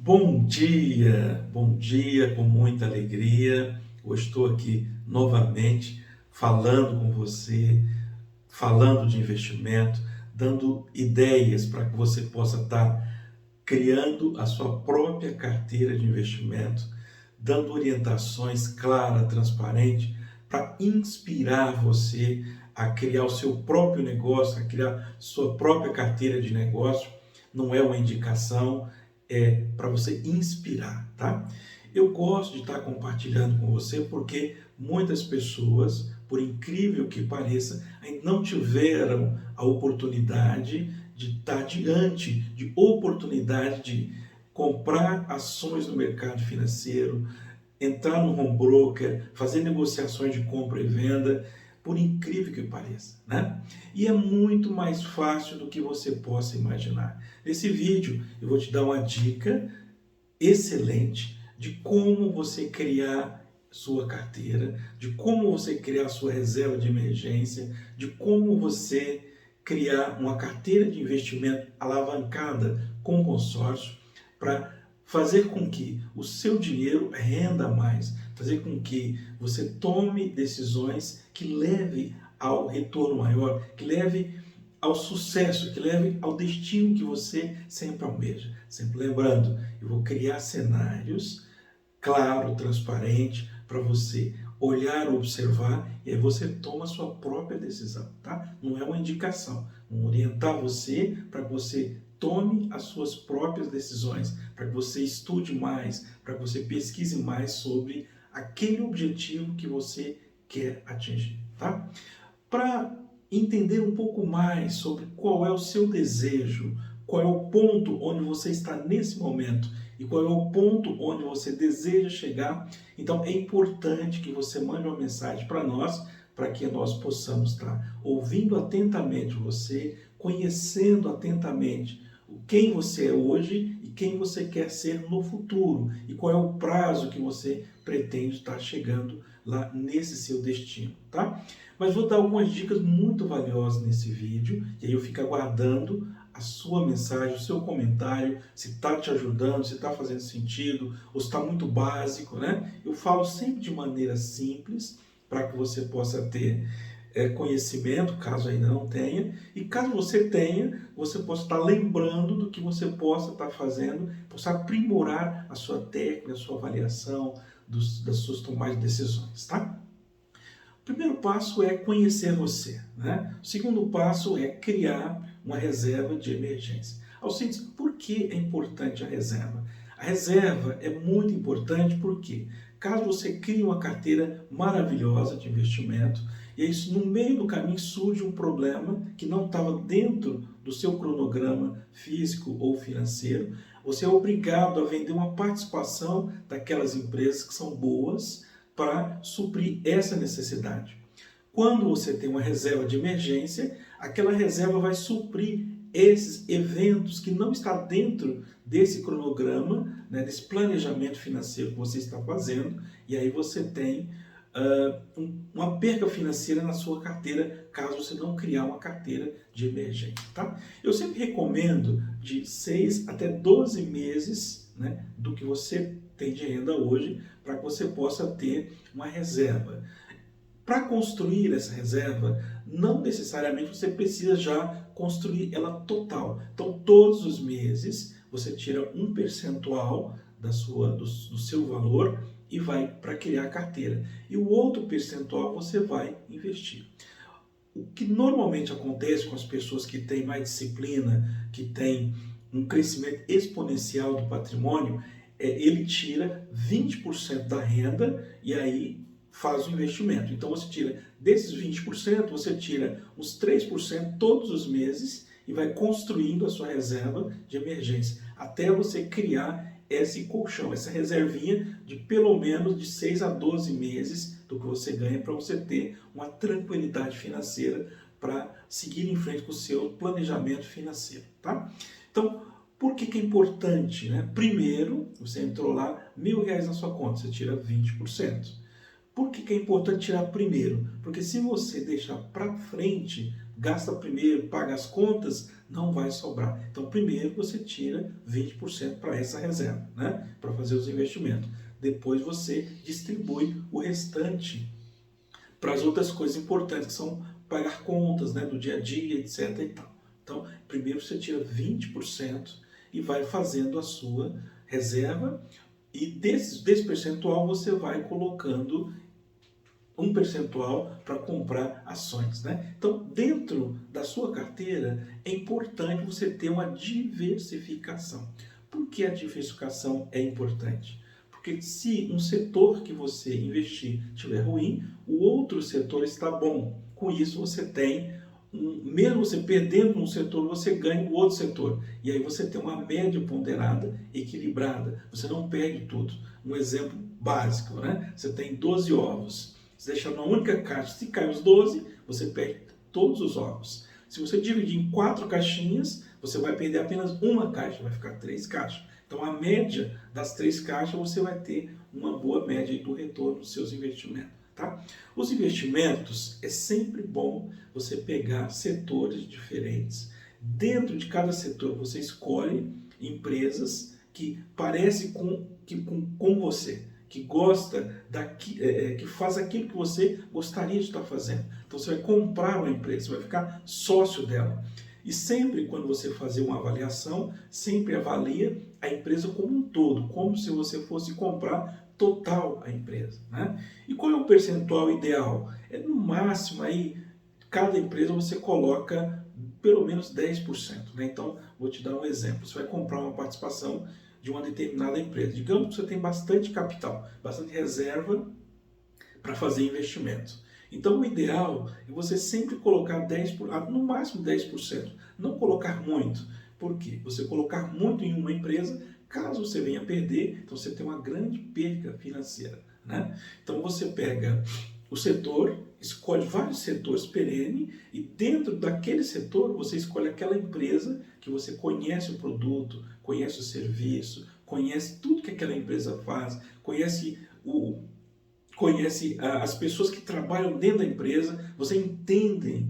Bom dia, com muita alegria. Hoje estou aqui novamente falando com você, falando de investimento, dando ideias para que você possa estar criando a sua própria carteira de investimento, dando orientações claras, transparentes, para inspirar você a criar o seu próprio negócio, a criar sua própria carteira de negócio. Não é uma indicação, é para você inspirar, tá? Eu gosto de estar compartilhando com você porque muitas pessoas, por incrível que pareça, ainda não tiveram a oportunidade de estar diante de oportunidade de comprar ações no mercado financeiro, entrar no home broker, fazer negociações de compra e venda, por incrível que pareça, né? E é muito mais fácil do que você possa imaginar. Nesse vídeo eu vou te dar uma dica excelente de como você criar sua carteira, de como você criar sua reserva de emergência, de como você criar uma carteira de investimento alavancada com consórcio para fazer com que o seu dinheiro renda mais, fazer com que você tome decisões que leve ao retorno maior, que leve ao sucesso, que leve ao destino que você sempre almeja. Sempre lembrando, eu vou criar cenários claro, transparente, para você olhar, observar, e aí você toma a sua própria decisão, tá? Não é uma indicação, vamos orientar você para que você tome as suas próprias decisões, para que você estude mais, para que você pesquise mais sobre aquele objetivo que você quer atingir, tá? Para entender um pouco mais sobre qual é o seu desejo, qual é o ponto onde você está nesse momento e qual é o ponto onde você deseja chegar, então é importante que você mande uma mensagem para nós, para que nós possamos estar ouvindo atentamente você, conhecendo atentamente quem você é hoje e quem você quer ser no futuro e qual é o prazo que você pretende estar chegando lá nesse seu destino, tá? Mas vou dar algumas dicas muito valiosas nesse vídeo e aí eu fico aguardando a sua mensagem, o seu comentário, se está te ajudando, se está fazendo sentido ou se está muito básico, né? Eu falo sempre de maneira simples para que você possa ter conhecimento, caso ainda não tenha, e caso você tenha, você possa estar lembrando do que você possa estar fazendo, possa aprimorar a sua técnica, a sua avaliação das suas tomadas de decisões, tá? O primeiro passo é conhecer você, né? O segundo passo é criar uma reserva de emergência. Alcides, por que é importante a reserva? A reserva é muito importante porque, caso você crie uma carteira maravilhosa de investimento, e isso no meio do caminho surge um problema que não estava dentro do seu cronograma físico ou financeiro, você é obrigado a vender uma participação daquelas empresas que são boas para suprir essa necessidade. Quando você tem uma reserva de emergência, aquela reserva vai suprir esses eventos que não está dentro desse cronograma, né, desse planejamento financeiro que você está fazendo, e aí você tem uma perca financeira na sua carteira, caso você não criar uma carteira de emergência, tá? Eu sempre recomendo de 6 até 12 meses, né, do que você tem de renda hoje, para que você possa ter uma reserva. Para construir essa reserva, não necessariamente você precisa já construir ela total. Então, todos os meses, você tira um percentual do seu valor e vai para criar a carteira. E o outro percentual você vai investir. O que normalmente acontece com as pessoas que têm mais disciplina, que têm um crescimento exponencial do patrimônio, ele tira 20% da renda e aí faz o investimento. Então você tira desses 20%, você tira uns 3% todos os meses e vai construindo a sua reserva de emergência, até você criar esse colchão, essa reservinha de pelo menos de 6 a 12 meses do que você ganha, para você ter uma tranquilidade financeira para seguir em frente com o seu planejamento financeiro, tá? Então, por que é importante, né? Primeiro, você entrou lá, R$ 1.000 na sua conta, você tira 20%. Por que é importante tirar primeiro? Porque se você deixar para frente, gasta primeiro, paga as contas, não vai sobrar. Então, primeiro você tira 20% para essa reserva, né? Para fazer os investimentos. Depois você distribui o restante para as outras coisas importantes, que são pagar contas, né, do dia a dia, etc. e tal. Então, primeiro você tira 20% e vai fazendo a sua reserva, e desse percentual você vai colocando um percentual para comprar ações, né? Então, dentro da sua carteira, é importante você ter uma diversificação. Por que a diversificação é importante? Porque se um setor que você investir estiver ruim, o outro setor está bom. Com isso, você tem, mesmo você perdendo um setor, você ganha o outro setor. E aí você tem uma média ponderada, equilibrada. Você não perde tudo. Um exemplo básico, né? Você tem 12 ovos. Você deixa numa única caixa, se cai os 12, você perde todos os ovos. Se você dividir em 4 caixinhas, você vai perder apenas uma caixa, vai ficar 3 caixas. Então, a média das 3 caixas, você vai ter uma boa média do retorno dos seus investimentos. Tá? Os investimentos, é sempre bom você pegar setores diferentes. Dentro de cada setor, você escolhe empresas que parecem com você, que gosta, que faz aquilo que você gostaria de estar fazendo. Então você vai comprar uma empresa, você vai ficar sócio dela. E sempre quando você fazer uma avaliação, sempre avalia a empresa como um todo, como se você fosse comprar total a empresa, né? E qual é o percentual ideal? É no máximo aí, cada empresa você coloca pelo menos 10%, né? Então, vou te dar um exemplo. Você vai comprar uma participação de uma determinada empresa. Digamos que você tem bastante capital, bastante reserva para fazer investimentos. Então, o ideal é você sempre colocar 10%, no máximo 10%. Não colocar muito. Por quê? Você colocar muito em uma empresa, caso você venha perder, então você tem uma grande perda financeira, né? Então, você pega o setor, escolhe vários setores perene, e dentro daquele setor você escolhe aquela empresa que você conhece o produto, conhece o serviço, conhece tudo que aquela empresa faz, conhece as pessoas que trabalham dentro da empresa, você entende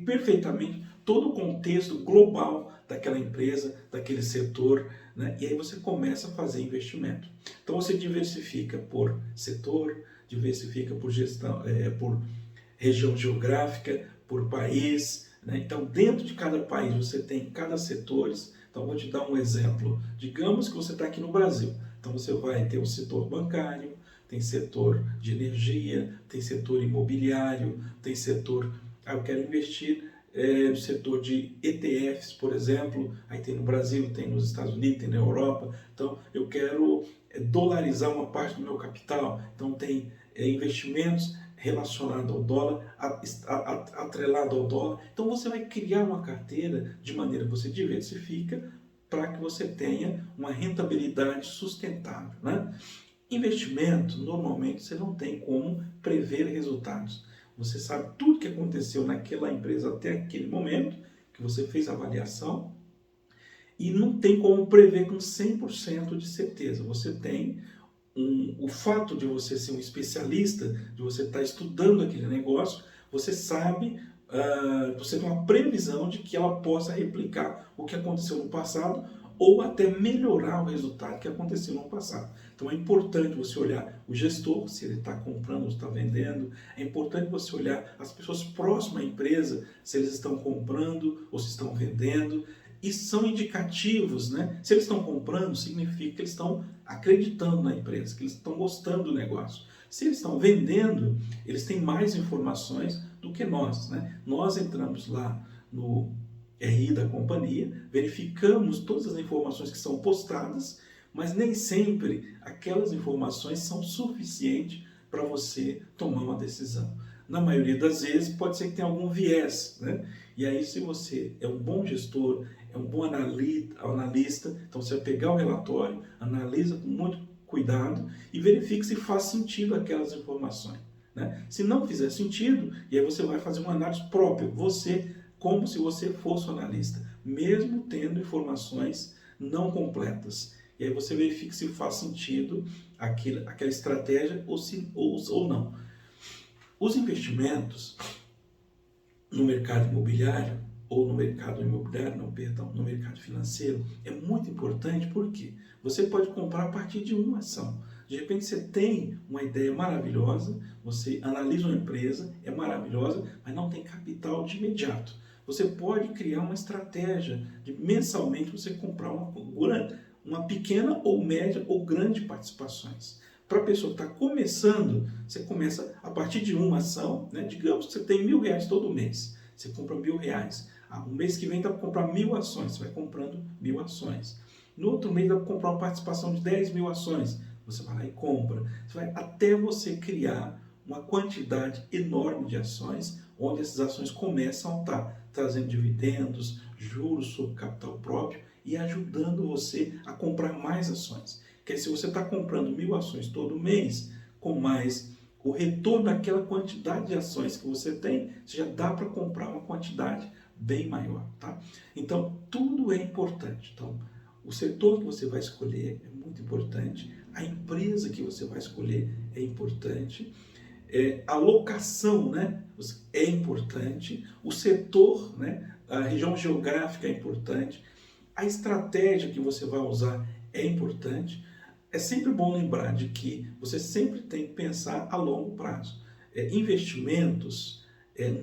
perfeitamente todo o contexto global daquela empresa, daquele setor, né? E aí você começa a fazer investimento. Então você diversifica por setor, diversifica por gestão, por região geográfica, por país, né? Então dentro de cada país você tem cada setores. Então vou te dar um exemplo. Digamos que você está aqui no Brasil. Então você vai ter o setor bancário, tem setor de energia, tem setor imobiliário, tem setor, eu quero investir no setor de ETFs, por exemplo, aí tem no Brasil, tem nos Estados Unidos, tem na Europa. Então eu quero dolarizar uma parte do meu capital, então tem investimentos relacionados ao dólar, atrelado ao dólar. Então você vai criar uma carteira de maneira que você diversifica para que você tenha uma rentabilidade sustentável, né? Investimento, normalmente você não tem como prever resultados. Você sabe tudo que aconteceu naquela empresa até aquele momento, que você fez a avaliação, e não tem como prever com 100% de certeza. Você tem o fato de você ser um especialista, de você estar estudando aquele negócio, você sabe, você tem uma previsão de que ela possa replicar o que aconteceu no passado, ou até melhorar o resultado que aconteceu no passado. Então é importante você olhar o gestor, se ele está comprando ou está vendendo. É importante você olhar as pessoas próximas à empresa, se eles estão comprando ou se estão vendendo. E são indicativos, né? Se eles estão comprando, significa que eles estão acreditando na empresa, que eles estão gostando do negócio. Se eles estão vendendo, eles têm mais informações do que nós, né? Nós entramos lá no RI da companhia, verificamos todas as informações que são postadas, mas nem sempre aquelas informações são suficientes para você tomar uma decisão. Na maioria das vezes pode ser que tenha algum viés, né? E aí, se você é um bom gestor, é um bom analista, então você vai pegar o relatório, analisa com muito cuidado e verifique se faz sentido aquelas informações, né? Se não fizer sentido, e aí você vai fazer uma análise própria, você, como se você fosse um analista, mesmo tendo informações não completas. E aí você verifica se faz sentido aquela estratégia ou não. Os investimentos no mercado imobiliário, ou no mercado imobiliário, não, perdão, no mercado financeiro, é muito importante porque você pode comprar a partir de uma ação. De repente você tem uma ideia maravilhosa, você analisa uma empresa, é maravilhosa, mas não tem capital de imediato. Você pode criar uma estratégia de mensalmente você comprar uma pequena ou média ou grande participações. Para a pessoa que está começando, você começa a partir de uma ação, né? Digamos que você tem R$ 1.000 todo mês, você compra R$ 1.000. O mês que vem dá para comprar 1.000 ações, você vai comprando 1.000 ações. No outro mês dá para comprar uma participação de 10.000 ações, você vai lá e compra. Você vai até você criar uma quantidade enorme de ações, onde essas ações começam a estar trazendo dividendos, juros sobre capital próprio e ajudando você a comprar mais ações. Porque se você está comprando 1.000 ações todo mês, com mais o retorno daquela quantidade de ações que você tem, você já dá para comprar uma quantidade bem maior, tá? Então, tudo é importante. Então, o setor que você vai escolher é muito importante, a empresa que você vai escolher é importante, a locação, né, é importante, o setor, né, a região geográfica é importante, a estratégia que você vai usar é importante. É sempre bom lembrar de que você sempre tem que pensar a longo prazo. Investimentos,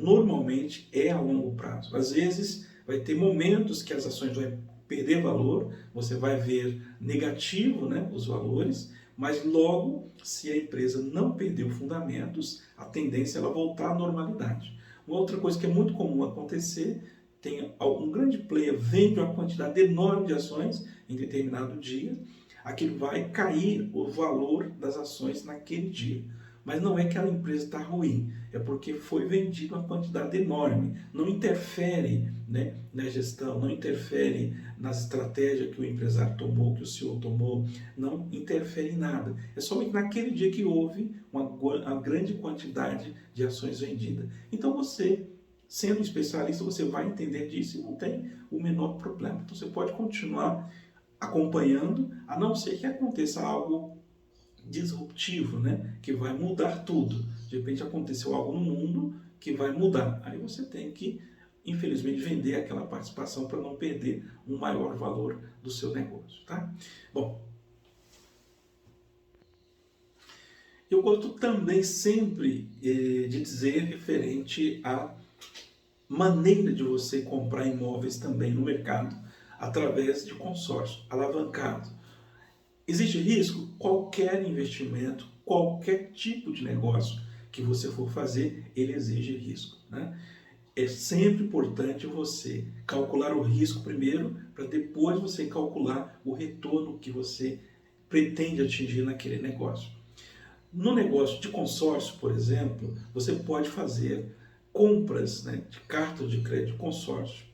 normalmente, é a longo prazo. Às vezes, vai ter momentos que as ações vão perder valor, você vai ver negativo, né, os valores, mas logo, se a empresa não perdeu fundamentos, a tendência é ela voltar à normalidade. Uma outra coisa que é muito comum acontecer, tem algum grande player vende uma quantidade enorme de ações em determinado dia, aquilo vai cair o valor das ações naquele dia. Mas não é que a empresa está ruim, é porque foi vendida uma quantidade enorme. Não interfere, né, na gestão, não interfere nas estratégias que o empresário tomou, que o CEO tomou, não interfere em nada. É somente naquele dia que houve uma grande quantidade de ações vendidas. Então você, sendo especialista, você vai entender disso e não tem o menor problema. Então você pode continuar acompanhando, a não ser que aconteça algo disruptivo, né? Que vai mudar tudo. De repente aconteceu algo no mundo que vai mudar. Aí você tem que, infelizmente, vender aquela participação para não perder um maior valor do seu negócio, tá? Bom, eu gosto também sempre de dizer referente à maneira de você comprar imóveis também no mercado através de consórcio alavancado. Existe risco? Qualquer investimento, qualquer tipo de negócio que você for fazer, ele exige risco, né? É sempre importante você calcular o risco primeiro, para depois você calcular o retorno que você pretende atingir naquele negócio. No negócio de consórcio, por exemplo, você pode fazer compras, né, de carta de crédito consórcio,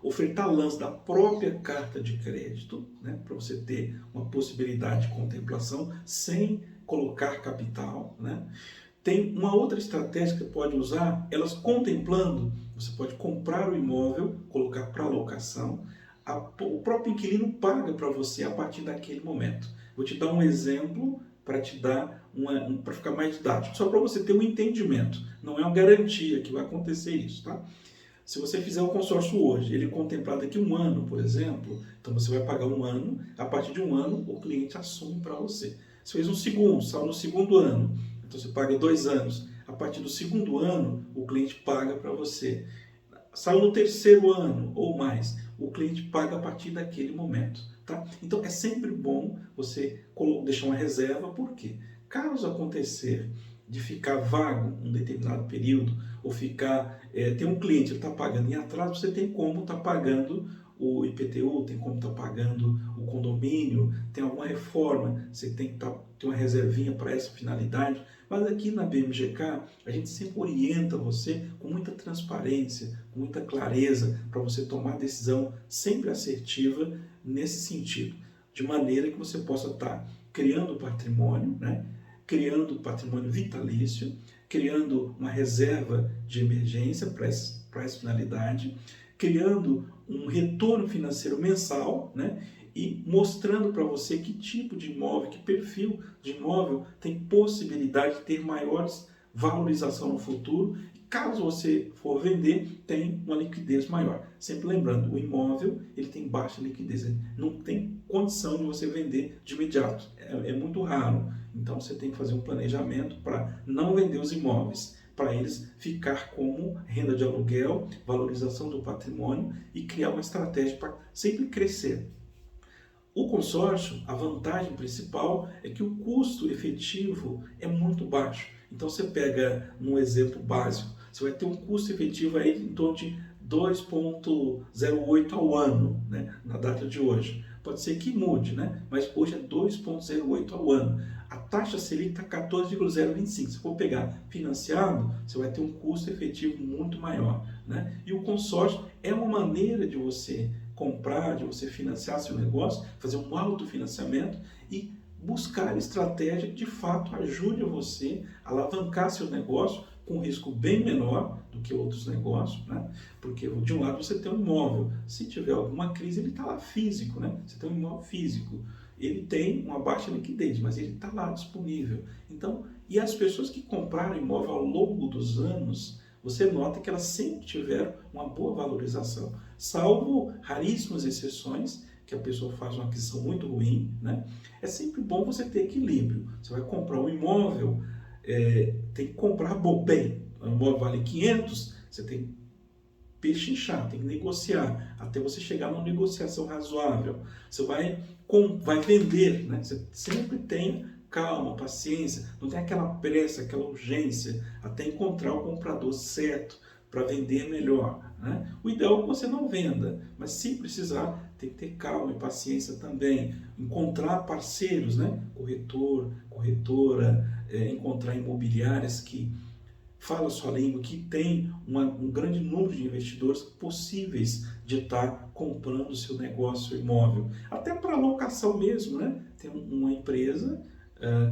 ofertar lance da própria carta de crédito, né, para você ter uma possibilidade de contemplação sem colocar capital, né. Tem uma outra estratégia que você pode usar, elas contemplando, você pode comprar o imóvel, colocar para locação, o próprio inquilino paga para você a partir daquele momento. Vou te dar um exemplo para te dar para ficar mais didático, só para você ter um entendimento. Não é uma garantia que vai acontecer isso, tá? Se você fizer o consórcio hoje, ele contemplar daqui a um ano, por exemplo, então você vai pagar um ano, a partir de um ano o cliente assume para você. Você fez um segundo, saiu no segundo ano, então você paga 2 anos. A partir do segundo ano, o cliente paga para você. Saiu no terceiro ano ou mais, o cliente paga a partir daquele momento, tá? Então é sempre bom você deixar uma reserva, porque caso acontecer de ficar vago um determinado período, ou tem um cliente que está pagando em atraso, você tem como estar pagando o IPTU, tem como estar pagando o condomínio, tem alguma reforma, você tem que ter uma reservinha para essa finalidade. Mas aqui na BMGK, a gente sempre orienta você com muita transparência, com muita clareza, para você tomar decisão sempre assertiva nesse sentido, de maneira que você possa estar criando patrimônio, né? Criando patrimônio vitalício, criando uma reserva de emergência para essa finalidade, criando um retorno financeiro mensal, né? E mostrando para você que tipo de imóvel, que perfil de imóvel tem possibilidade de ter maiores valorização no futuro e caso você for vender, tem uma liquidez maior. Sempre lembrando, o imóvel ele tem baixa liquidez, ele não tem condição de você vender de imediato, é muito raro. Então você tem que fazer um planejamento para não vender os imóveis, para eles ficar como renda de aluguel, valorização do patrimônio e criar uma estratégia para sempre crescer. O consórcio, a vantagem principal é que o custo efetivo é muito baixo. Então você pega um exemplo básico, você vai ter um custo efetivo aí em torno de 2,08 ao ano, né, na data de hoje. Pode ser que mude, né? Mas hoje é 2,08 ao ano. A taxa Selic está 14,025. Se for pegar financiado, você vai ter um custo efetivo muito maior, né? E o consórcio é uma maneira de você comprar, de você financiar seu negócio, fazer um autofinanciamento e buscar estratégia que de fato ajude você a alavancar seu negócio com um risco bem menor do que outros negócios, né? Porque de um lado você tem um imóvel, se tiver alguma crise ele está lá físico, né? Você tem um imóvel físico, ele tem uma baixa liquidez, mas ele está lá disponível. Então, e as pessoas que compraram imóvel ao longo dos anos, você nota que elas sempre tiveram uma boa valorização, salvo raríssimas exceções, que a pessoa faz uma aquisição muito ruim, né? É sempre bom você ter equilíbrio. Você vai comprar um imóvel, tem que comprar bem. O imóvel vale 500, você tem que pechinchar, tem que negociar, até você chegar numa negociação razoável. Você vai vender, né? Você sempre tem calma, paciência, não tem aquela pressa, aquela urgência, até encontrar o comprador certo para vender melhor, né? O ideal é que você não venda, mas se precisar, tem que ter calma e paciência também. Encontrar parceiros, né? Corretor, corretora, encontrar imobiliárias que falam a sua língua, que tem um grande número de investidores possíveis de estar comprando o seu negócio imóvel. Até para locação mesmo, né? Tem uma empresa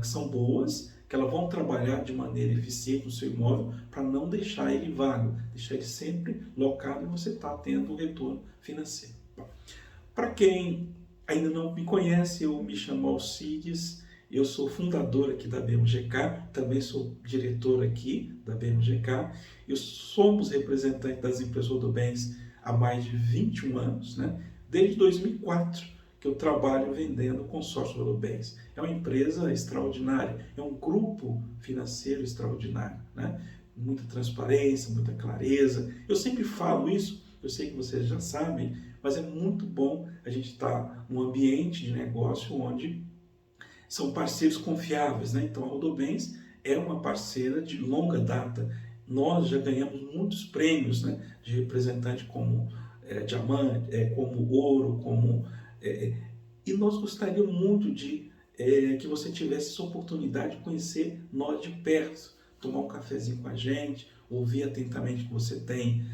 que são boas, que elas vão trabalhar de maneira eficiente no seu imóvel para não deixar ele vago, deixar ele sempre locado e você está tendo um retorno financeiro. Para quem ainda não me conhece, eu me chamo Alcides, eu sou fundador aqui da BMGK, também sou diretor aqui da BMGK, e somos representantes das empresas Rodobens há mais de 21 anos, né? Desde 2004 que eu trabalho vendendo consórcio Rodobens. É uma empresa extraordinária, é um grupo financeiro extraordinário, né? Muita transparência, muita clareza. Eu sempre falo isso, eu sei que vocês já sabem, mas é muito bom a gente estar num ambiente de negócio onde são parceiros confiáveis, né? Então a Rodobens é uma parceira de longa data. Nós já ganhamos muitos prêmios, né, de representante como diamante, como ouro, e nós gostaríamos muito de que você tivesse essa oportunidade de conhecer nós de perto, tomar um cafezinho com a gente, ouvir atentamente o que você tem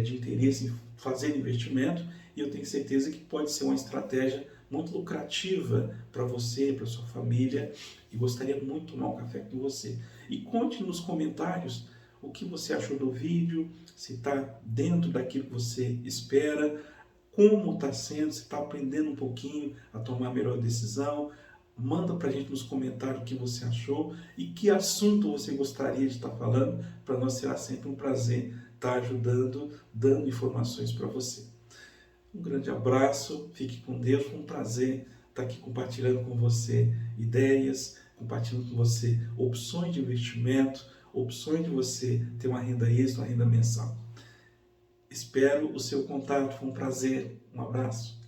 de interesse em fazer investimento, e eu tenho certeza que pode ser uma estratégia muito lucrativa para você, para sua família, e gostaria muito de tomar um café com você. E conte nos comentários o que você achou do vídeo, se está dentro daquilo que você espera, como está sendo, se está aprendendo um pouquinho a tomar a melhor decisão. Manda para a gente nos comentários o que você achou e que assunto você gostaria de estar falando, para nós será sempre um prazer estar ajudando, dando informações para você. Um grande abraço, fique com Deus, foi um prazer estar aqui compartilhando com você ideias, compartilhando com você opções de investimento, opções de você ter uma renda extra, uma renda mensal. Espero o seu contato, foi um prazer, um abraço.